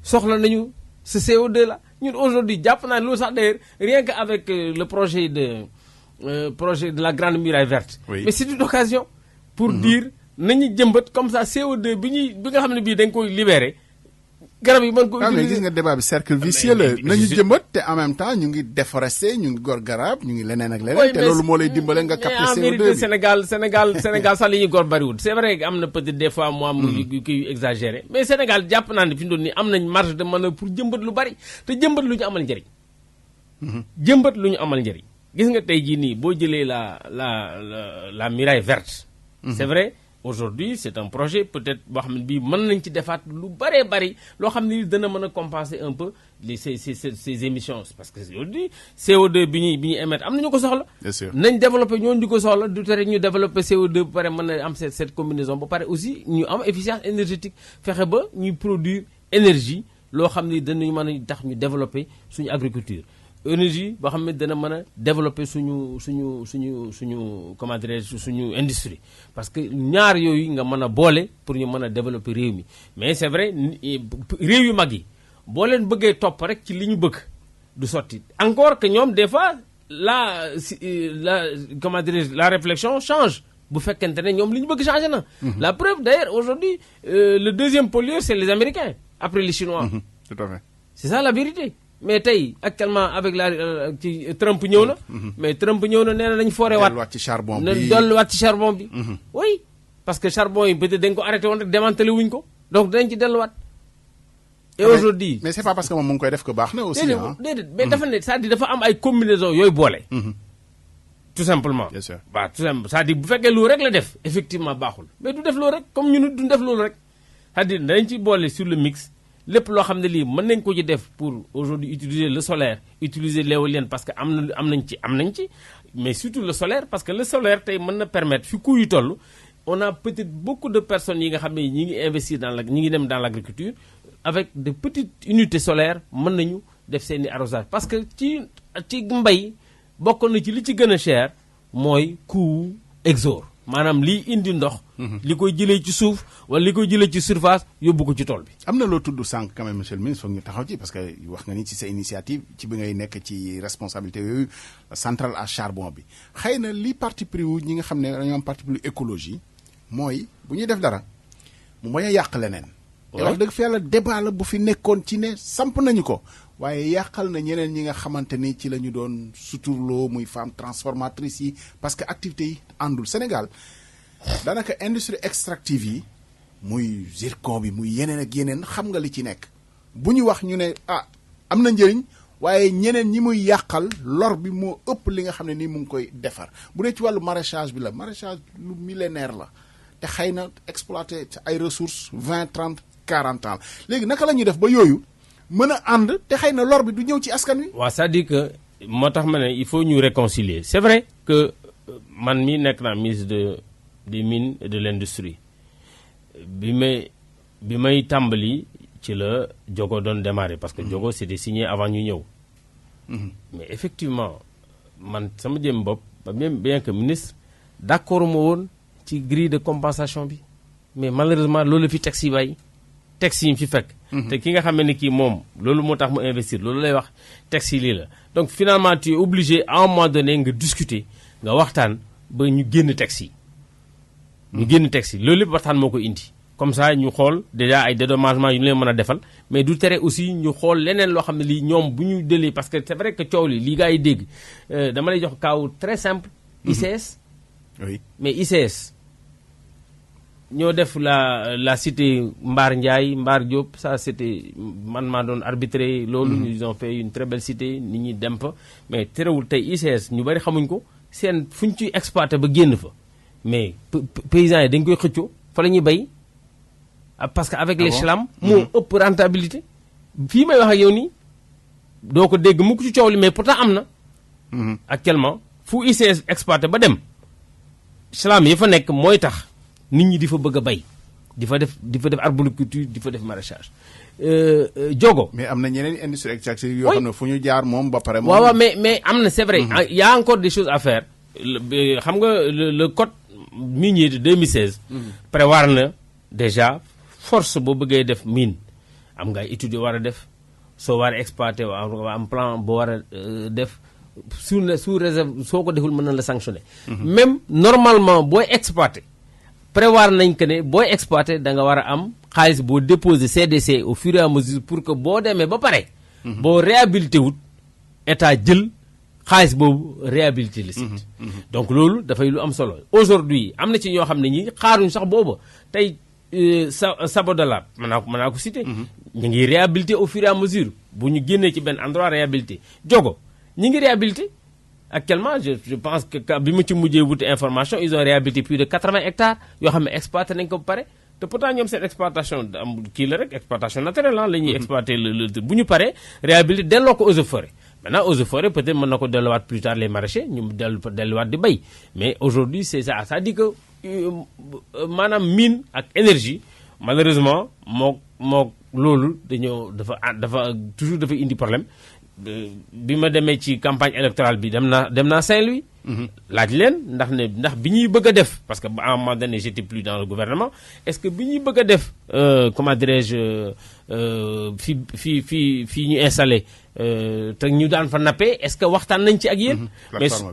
soxla nañu ce CO2 là ñun aujourd'hui jàpp naa loolu sax d'ailleurs rien que avec le projet de la grande muraille verte. Oui. Mais c'est une occasion pour dire nañu jëmbat comme ça CO2 bi nga xam ne bii dañ koy libéré garab yi mën ko utiliser. mais gis nga débat bi cercle vicieux la nañu jëmbat te en même temps ñu ngi déforesté ñu ngi gor garab ñu ngi leneen ak leneen. te loolu moo lay dimbale nga capter CO2 bi. Sénégal sax li ñuy gor bariwul c'est vrai que am na peut-être des fois mu am yu koy exagéré mais Sénégal jàpp naa ne fi mu doon nii am nañ marge de manœuvre pour jëmbat lu bari te jëmbat lu ñu amal njëriñ. jëmbat lu ñu amal njëriñ. gis nga tey jii nii boo jëlee la muraille verte. C'est vrai aujourd'hui c'est un projet peut-être boo xam ne bii mën nañ ci defaat lu bëree bëri loo xam ne dana mën a compenser un peu ces émissions parce que aujourd'hui CO2 bi ñuy émettre am nañu ko soxla. bien sûr nañ développer ñooñu di ko soxla du tere ñu développer CO2 ba pare mën na am cette combinaison ba pare aussi ñu am efficience énergétique fexe ba ñuy produire énergie loo xam ne danañu mën a tax ñu développer suñu agriculture. énergie boo xam ne dana mën a développer suñu comment dirais-je suñu industrie parce que ñaar yooyu nga mën a boole pour ñu mën a développer réew mi mais c'est vrai réew yu mag yi boo leen bëggee topp rek ci li ñu bëgg du sotti encore que ñoom des fois la comment dirais-je la réflexion change bu fekkente ne ñoom li ñu bëgg changé na. La preuve d'ailleurs aujourd'hui le deuxième pollueur c'est les Américains après les Chinois. Tout à fait. C'est ça la vérité. mais tey actuellement avec ci Trump ñëw na. mais Trump ñëw na nee na nañu fooree waat. delluwaat ci charbon bi delluwaat ci charbon bi. oui parce que charbon yi peut-être dañ ko arrêté woon rek démantelé wuñ ko donc dinañ ci delluwaat. et aujourd'hui mais c'est pas parce que moom mu ngi koy def ko baax na aussi. déedéet mais dafa ne c'est-à-dire dafa am ay combinaison yooyu boole. tout simplement. bien sûr waaw tout simplement c'est-à-dire bu fekkee loolu rek la def effectivement baaxul mais du def loolu rek comme ñun duñ def loolu rek c'est-à-dire dañ ci boole sur le mix. lépp loo xam ne lii mën nañ ko ci def pour aujourd'hui utiliser le solaire utiliser l'éolien parce que am nañ ci mais surtout le solaire parce que le solaire tey mën na permettre fi coût yu toll on a peut-être beaucoup de personnes yi nga xam ne ñi ngi investir ñi ngi dem dans l'agriculture avec de petites unités solaires mën nañu def seeni arrosage parce que ci mbay bokk na ci li ci gën a cher mooy coût exor maanaam lii indi ndox. li koy jëlee ci suuf wala li koy jëlee ci surface yóbbu ko ci tool bi. am na loo tudd sànq quand même monsieur le ministre foog ñu taxaw ci parce que wax nga ni ci sa initiative ci bi ngay nekk ci responsabilité yooyu centrale à charbon bi xëy na li parti pris wu ñi nga xam ne dañoo am parti pris écologie mooy bu ñuy def dara mu bañ a yàq leneen. te wax dëgg fa yàlla débat la bu fi nekkoon ci ne samp nañu ko. waaye yàqal na ñeneen ñi nga xamante ni ci la ñu doon suturloo muy femme transformatrice yi parce que activités yi àndul Sénégal daanaka industrie extractive yi muy zircon bi muy yeneen ak yeneen xam nga li ci nekk bu ñu wax ñu ne am na njëriñ waaye ñeneen ñi muy yàqal lor bi moo ëpp li nga xam ne nii mu ngi koy defar bu dee ci wàllu maraîchage bi la maraîchage lu millénaire la te xëy na exploiter ay ressources 20 30 40 ans léegi naka la ñuy def ba yooyu mën a ànd te xëy na lor bi du ñëw ci askan wi. waaw c'est-à-dire que moo tax ma ne il faut ñu réconcilier c'est vrai que man mi nekk naa ministre des mines et de l'industrie bi may tàmbali ci la Diogo doon démarrer parce que Diogo c'était signé avant ñu ñëw. mais effectivement man sama jëm bopp même bien que ministre d'accord ma woon ci grille de compensation bi mais malheureusement loolu fi taxi bay texte yi mu fi fekk. te ki nga xam ne kii moom loolu moo tax mu investir loolu lay wax texte yi lii la donc finalement tu es obligé à un moment donné nga discuter nga waxtaan ba ñu génn texte yi. ñu génn texte yi loolu lépp waxtaan moo ko indi. comme ça ñu xool déjà ay dédommagements yu ñu leen mën a defal mais du tere aussi ñu xool leneen loo xam ne lii ñoom bu ñu dëlee parce que c'est vrai que coow li gars yi dégg dama lay jox kaaw très simple. ICS. oui mais ICS. ñoo def la cité Mbar Ndiaye Mbar Diop ça c'était man maa doon arbitré loolu ils ont fait une très belle cité nit ñi dem fa mais terewul tey ICS ñu bari xamuñ ko seen fu ñu ciy exploité ba génn fa mais paysans yi dañ koy xëccoo fa la ñuy bay parce que avec les SLAM moo ëpp rentabilité fii may wax ak yow nii doo ko dégg mukk ci coow li mais pourtant am na actuellement fu ICS exploité ba dem SLAM yi fa nekk mooy tax nit ñi di fa bëgg a bay di fa def arboriculture di fa def maraîchage jogo mais am na ñeneen industrie extractive yoo xam ne fu ñu jaar moom ba pare waaw mais am na c'est vrai il y a encore des choses à faire xam nga le code minier de 2016 prévoir na déjà force boo bëggee def mine am nga ay études yoo war a def soo war a exploiter am plan boo war a def sous réserve soo ko deful mën na la sanctionner même normalement booy exploiter prévoir nañ que ne booy exploiter da nga war a am xaalis boo déposer CDC au fur et à mesure pour que boo demee ba pare boo réhabilité wut état jël xaalis boobu réhabilité le site donc loolu dafay lu am solo aujourd'hui am na ci ñoo xam ne ñi xaaruñ sax booba tey Sabodala mën naa ko citer ñu ngi réhabilité au fur et à mesure bu ñu génnee ci benn endroit réhabilité jogo ñi ngi réhabilité actuellement je pense que bi mu ci mujjee wuti information ils ont réhabilité plus de 80 hectares yoo xam ne exploité nañ ko ba pare te pourtant ñoom seen exploitation am kii la rek exploitation naturelle la ñuy exploité bu ñu paree réhabilité delloo ko eaux et forêts maintenant eaux et forêts peut-être mën na ko delluwaat plus tard les maraîchers ñu delluwaat di bay mais aujourd'hui c'est ça dit que maanaam mine ak énergie malheureusement moo loolu dafa toujours dafa indi problème bi ma demee ci campagne électorale bi dem naa Saint-Louis laaj leen ndax bi ñuy bëgg a def parce que à un moment donné j'étais plus dans le gouvernement est-ce que bi ñuy bëgg a def comment dirais-je fii ñu installé te ñu daan fa nappee est-ce que waxtaan nañ ci ak yéen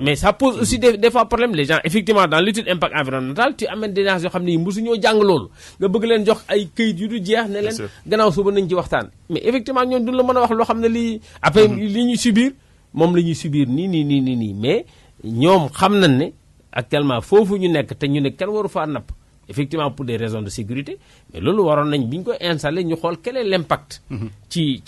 mais ça pose aussi des fois problème les gens effectivement dans l'étude impact environnemental tu amènes des gens yoo xam ne yi mosu ñoo jàng loolu nga bëgg leen jox ay këyit yu du jeex ne leen gannaaw suba nañ ci waxtaan mais effectivement ñoom duñ la mën a wax loo xam ne lii après li ñuy subir moom la ñuy subir nii mais ñoom xam nañ ne actuellement foofu ñu nekk te ñu ne kenn waru faa napp effectivement pour des raisons de sécurité mais loolu waroon nañ bi ñu koy installé ñu xool quel est l'impact ci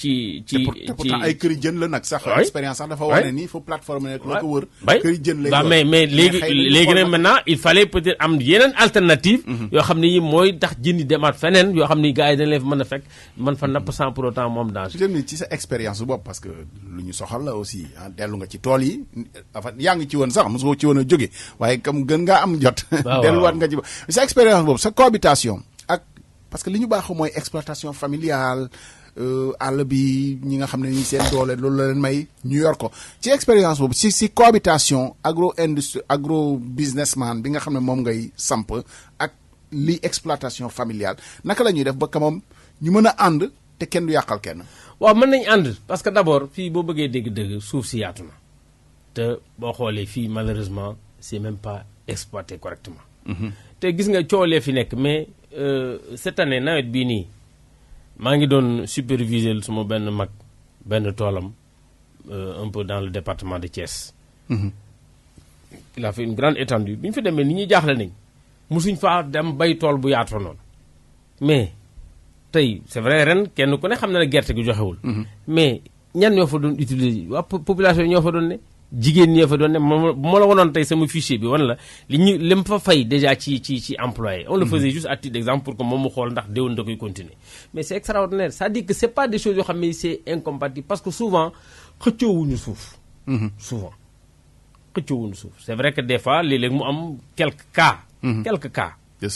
pourtant ay këri jën la nag sax expérience sax dafa wane ni foofu plateforme nekk la ko wër këri jën lay mais léegi nag maintenant il fallait peut-être am yeneen alternative yoo xam ne yi mooy tax jën yi demaat feneen yoo xam ne gars yi dañ leen fa mën a fekk mën fa napp sans pour autant moom danger jëm ni ci sa expérience bopp parce que lu ñu soxal la aussi dellu nga ci tool yi enfin yaa ngi ci woon sax mosoo ci woon a jóge waaye comme gën ngaa am jot delluwaat nga ci sa expérience boobu sa cohabitation ak parce que li ñu baaxoo mooy exploitation familiale àll bi ñi nga xam ne ni seen doole loolu la leen may ñu yor ko ci expérience boobu si cohabitation agro businessman bi nga xam ne moom ngay samp ak li exploitation familiale naka la ñuy def ba ka moom ñu mën a ànd te kenn du yàqal kenn. waaw mën nañ ànd parce que d'abord fii boo bëggee dégg-dëgg suuf si yaatu na te boo xoolee fii malheureusement c'est même pas exploité correctement. te gis nga coolee fi nekk mais cette année nawet bii nii maa ngi doon superviser suma benn toolam un peu dans le département de Thiès. Il a fait une grande étendue bi ñu fa demee nit ñi jaaxle nañ mosuñ faa dem bay tool bu yaatoo noonu mais tey c'est vrai ren kenn ku ne xam na ne gerte gi joxewul. mais ñan ñoo fa doon utiliser waa population ñoo fa doon ne. jigéen ñee fa doon ne bu ma la wanoon tey sama fichier bi wan la li mu fa fay déjà ci employé on le faisait juste à titre d'exemple pour que moom mu xool ndax déwén da koy continuer mais c'est extraordinaire c'est-à-dire que c'est pas des choses yoo xam ne c'est incompatible parce que souvent xëccoowuñu suuf souvent xëccoowuñu suuf c'est vrai que des fois léeg-léeg mu am quelques cas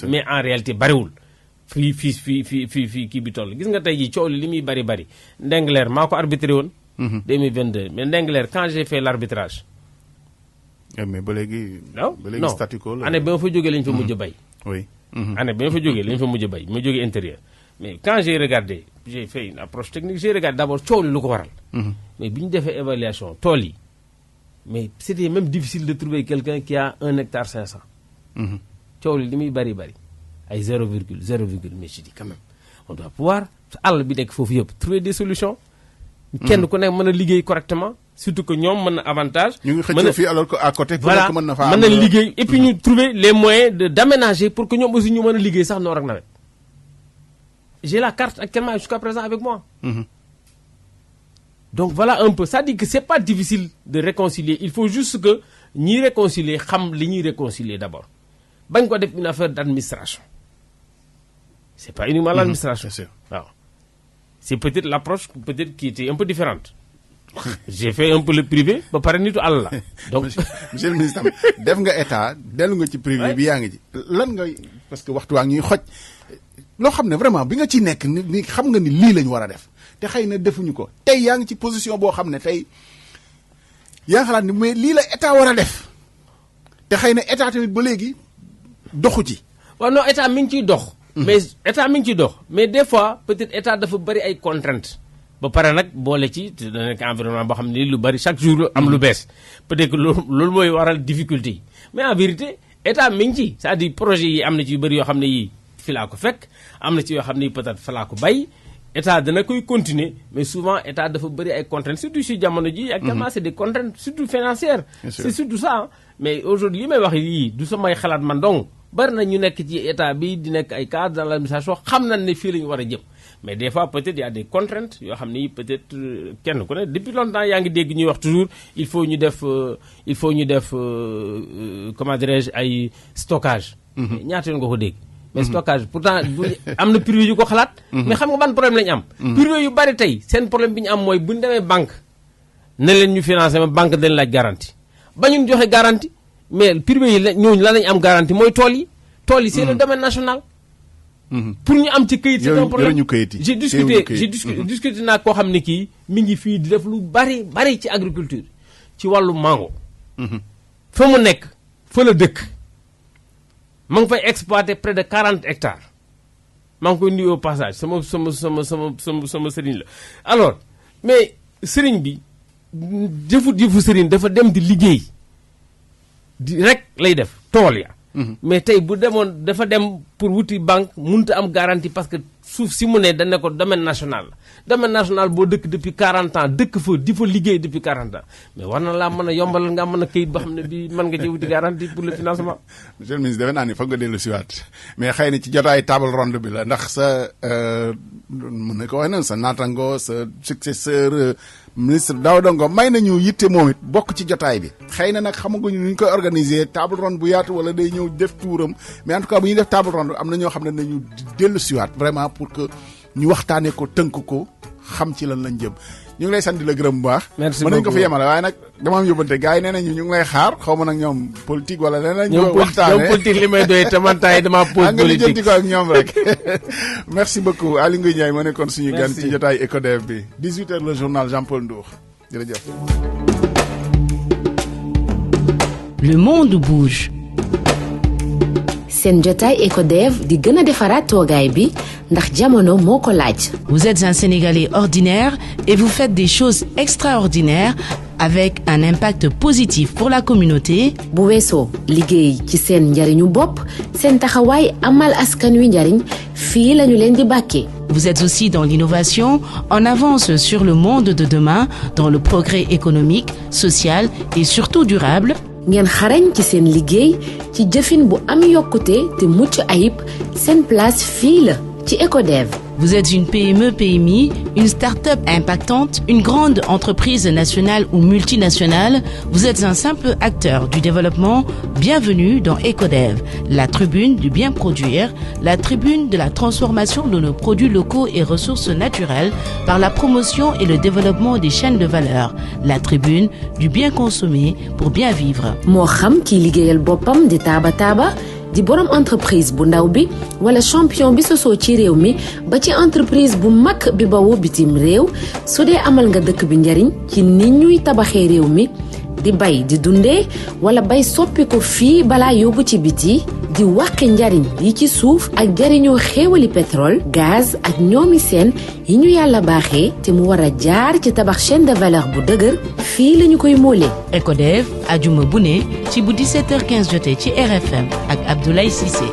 mais en réalité bariwul fii kii bi toll gis nga tey ji coow li muy bari Ndengler maa ko arbitré woon 2022 mais Ndengler quand j'ai fait l'arbitrage. mais ba léegi. non statu quo la année ba ma fa jógee lañ fa mujj bay. oui. année ba ma fa jógee lañ fa mujj bay ma jógee intérieur mais quand j'ai regardé j'ai fait une approche technique j'ai regardé d'abord coow li lu ko waral. mais bi ñu defee évaluation tool yi mais c'était même difficile de trouver quelqu'un qui a 1 hectare 500. coow li muy bari ay 0,0 mais je dis quand même on doit pouvoir àll bi nekk foofu yëpp trouver des solutions. kenn ku nekk mën a liggéey correctement surtout que ñoom mën na avantage. ñu ngi xëccoo fii alors que à côté. voilà mën na faa mën na liggéey et puis ñu trouver les moyens d'aménager pour que ñoom aussi ñu mën a liggéey sax noor ak nawet. j'ai la carte actuellement jusqu'à présent avec moi. donc voilà un peu c'est-à-dire que c'est pas difficile de réconcilier il faut juste que ñiy réconcilier xam li ñuy réconcilier d'abord bañ ko def une affaire d'administration c'est pas uniquement l'administration. C'est sûr. waaw c'est peut-être l'approche peut-être qui était un peu différente. j'ai fait un peu le privé ba pare nitu àll la donc monsieur le ministre def nga état dellu nga ci privé bi yaa ngi ci lan ngay parce que waxtu waa ñuy xoj loo xam ne vraiment bi nga ci nekk ni xam nga ni lii lañ war a def te xëy na defuñu ko tey yaa ngi ci position boo xam ne tey yaa ngi xalaat ni mais lii la état war a def te xëy na état tamit ba léegi doxu ci. waaw non état mi ngi ciy dox. mais état mi ngi ciy dox mais des fois peut-être état dafa bari ay contraintes. ba pare nag boole ci da nekk environnement boo xam ne lu bari chaque jour am lu bees peut-être que loolu mooy waral difficulté yi mais en vérité état mi ngi ci c'est-à-dire projet yi am na ci yu bari yoo xam ne yii fi laa ko fekk am na ci yoo xam ne peut-être fa laa ko bay état dana koy continuer mais souvent état dafa bari ay contraintes surtout si jamono ji actuellement c'est des contraintes surtout financières c'est surtout ça mais aujourd'hui li may wax yii du samay xalaat man donc bari na ñu nekk ci état bi di nekk ay cadres dans l'administration xam nañ ne fii la ñu war a jëm mais des fois peut-être il y a des contraintes yoo xam ni peut-être kenn ku ne depuis longtemps yaa ngi dégg ñuy wax toujours il faut ñu def comment dirais-je ay stockage. ñaata yoon nga ko dégg. mais stockage pourtant am na privé yu ko xalaat. mais xam nga ban problème lañu am. privé yu bari tey seen problème bi ñu am mooy bu ñu demee banque ne leen ñu financer ma banque dañ laaj garantie ba ñun joxe garantie mais privé yi la ñooñu la lañ am garantie mooy tool yi c'est le domaine national. pour ñu am ci këyit c'est un problème j'ai discuté naa koo xam ne kii mi ngi fii di def lu bari ci agriculture ci wàllu mango. fa mu nekk fa la dëkk ma ngi fay exploiter près de 40 hectares maa ngi koy nuyu au passage sama sëriñ la alors mais sëriñ bi jëfu sëriñ dafa dem di liggéey di rek lay def tool ya mais tey bu demoon dafa dem pour wuti banque mënut a am garantie parce que suuf si mu ne dañ ne ko domaine national la domaine national boo dëkk depuis 40 ans dëkk fa di fa liggéey depuis 40 ans mais war na laa mën a yombalal nga mën a këyit boo xam ne bi mën nga ci wuti garantie pour le financement. monsieur le ministre defe naa ni foog nga dellu siwaat mais xëy na ci jotaay table ronde bi la ndax sa mën na ko wax noonu sa naatango sa successeur ministre Daouda Ngom may nañu yitte moom it bokk ci jotaay bi xëy na nag xamaguñu nu ñu koy organiser table ronde bu yaatu wala day ñëw def tuuram mais en tout cas bu ñuy def table ronde am na ñoo xam ne nañu dellu siwaat vraiment pour que ñu waxtaanee ko tënk ko xam ci lan lañ jëm ñu ngi lay sant di la gërëm bu baax. merci mën nañu ko fi yemale waaye nag dama am yóbbante gars yi nee nañu ñu ngi lay xaar xaw ma nag ñoom politique wala leneen. ñu waxtaanee ñoom politique li may doy te man taay dama pose politique nga ko ak ñoom rek. merci beaucoup Aly Ngouille Ndiaye moo nekkoon suñu gan ci jotaay ECODEV bi 18h le journal Jean-Paul Ndour jërëjëf. Le monde bouge. seen jotaay ECODEV di gën a defaraat toogaay bi ndax jamono moo ko laaj. Vous êtes un Sénégalais ordinaire et vous faites des choses extraordinaires avec un impact positif pour la communauté. bu weesoo liggéey ci seen njariñu bopp seen taxawaay amal askan wi njariñ fii lañu leen di bàkkee. Vous êtes aussi dans l'innovation, en avance sur le monde de demain, dans le progrès économique, social et surtout durable. ngeen xarañ ci seen liggéey ci jëfin bu am yokkute te mucc ayib seen place fii la ci ECODEV. Vous êtes une PME, PMI, une start-up impactante, une grande entreprise nationale ou multinationale. Vous êtes un simple acteur du développement. Bienvenue dans ECODEV, la tribune du bien produire, la tribune de la transformation de nos produits locaux et ressources naturelles par la promotion et le développement des chaînes de valeur, la tribune du bien consommer pour bien vivre. moo xam kiy liggéeyal boppam di taaba di borom entreprise bu ndaw bi wala champion bi sosoo ci réew mi ba ci entreprise bu mag bi bawoo bitim réew su dee amal nga dëkk bi njariñ ci ni ñuy tabaxee réew mi di bay di dundee wala bay soppi ko fii balaa yóbbu ci biti di wàqi njariñ yi ci suuf ak jariñoo xéewali pétrole gaz ak ñoomi seen yi ñu yàlla baaxee te mu war a jaar ci tabax chaîne de valeur bu dëgër fii lañu koy moolee. ECODEV ajuma bu ne ci bu 17h15 jotee ci RFM ak Abdoulaye Cissé.